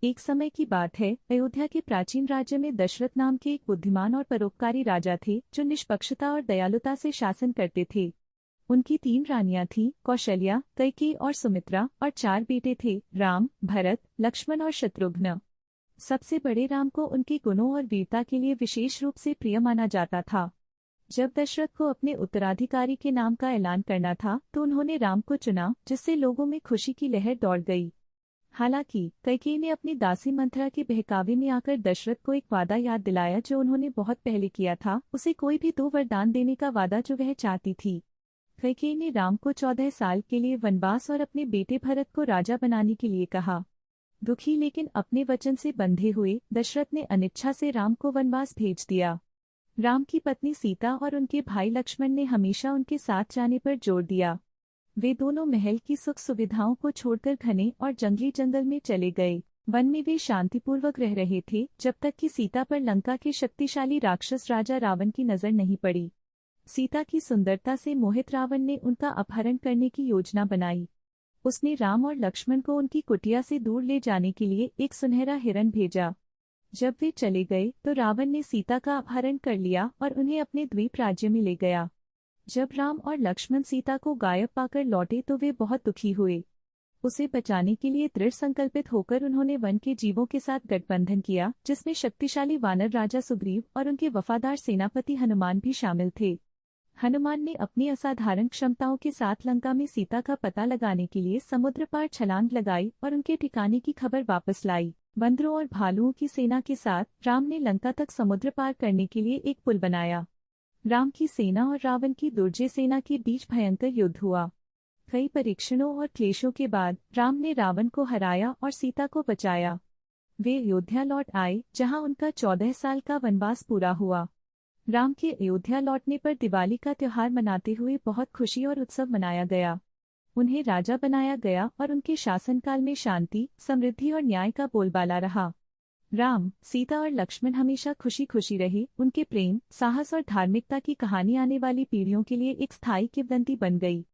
एक समय की बात है, अयोध्या के प्राचीन राज्य में दशरथ नाम के एक बुद्धिमान और परोपकारी राजा थे जो निष्पक्षता और दयालुता से शासन करते थे। उनकी 3 रानियां थीं, कौशल्या, कैकेयी और सुमित्रा, और 4 बेटे थे, राम, भरत, लक्ष्मण और शत्रुघ्न। सबसे बड़े राम को उनके गुणों और वीरता के लिए विशेष रूप से प्रिय माना जाता था। जब दशरथ को अपने उत्तराधिकारी के नाम का ऐलान करना था तो उन्होंने राम को चुना, जिससे लोगों में खुशी की लहर दौड़ गई। हालांकि कैकेयी ने अपनी दासी मंथरा के बहकावे में आकर दशरथ को एक वादा याद दिलाया जो उन्होंने बहुत पहले किया था, उसे कोई भी 2 वरदान देने का वादा जो वह चाहती थी। कैकेयी ने राम को 14 साल के लिए वनवास और अपने बेटे भरत को राजा बनाने के लिए कहा। दुखी लेकिन अपने वचन से बंधे हुए दशरथ ने अनिच्छा से राम को वनवास भेज दिया। राम की पत्नी सीता और उनके भाई लक्ष्मण ने हमेशा उनके साथ जाने पर जोर दिया। वे दोनों महल की सुख सुविधाओं को छोड़कर घने और जंगली जंगल में चले गए। वन में वे शांतिपूर्वक रह रहे थे जब तक कि सीता पर लंका के शक्तिशाली राक्षस राजा रावण की नजर नहीं पड़ी। सीता की सुंदरता से मोहित रावण ने उनका अपहरण करने की योजना बनाई। उसने राम और लक्ष्मण को उनकी कुटिया से दूर ले जाने के लिए एक सुनहरा हिरन भेजा। जब वे चले गए तो रावण ने सीता का अपहरण कर लिया और उन्हें अपने द्वीप राज्य में ले गया। जब राम और लक्ष्मण सीता को गायब पाकर लौटे तो वे बहुत दुखी हुए। उसे बचाने के लिए दृढ़ संकल्पित होकर उन्होंने वन के जीवों के साथ गठबंधन किया, जिसमें शक्तिशाली वानर राजा सुग्रीव और उनके वफादार सेनापति हनुमान भी शामिल थे। हनुमान ने अपनी असाधारण क्षमताओं के साथ लंका में सीता का पता लगाने के लिए समुद्र पार छलांग लगाई और उनके ठिकाने की खबर वापस लाई। बंदरों और भालुओं की सेना के साथ राम ने लंका तक समुद्र पार करने के लिए एक पुल बनाया। राम की सेना और रावण की दुर्जय सेना के बीच भयंकर युद्ध हुआ। कई परीक्षणों और क्लेशों के बाद राम ने रावण को हराया और सीता को बचाया। वे अयोध्या लौट आए, जहां उनका 14 साल का वनवास पूरा हुआ। राम के अयोध्या लौटने पर दिवाली का त्योहार मनाते हुए बहुत खुशी और उत्सव मनाया गया। उन्हें राजा बनाया गया और उनके शासनकाल में शांति, समृद्धि और न्याय का बोलबाला रहा। राम, सीता और लक्ष्मण हमेशा खुशी खुशी रहे। उनके प्रेम, साहस और धार्मिकता की कहानी आने वाली पीढ़ियों के लिए एक स्थायी किंवदंती बन गई।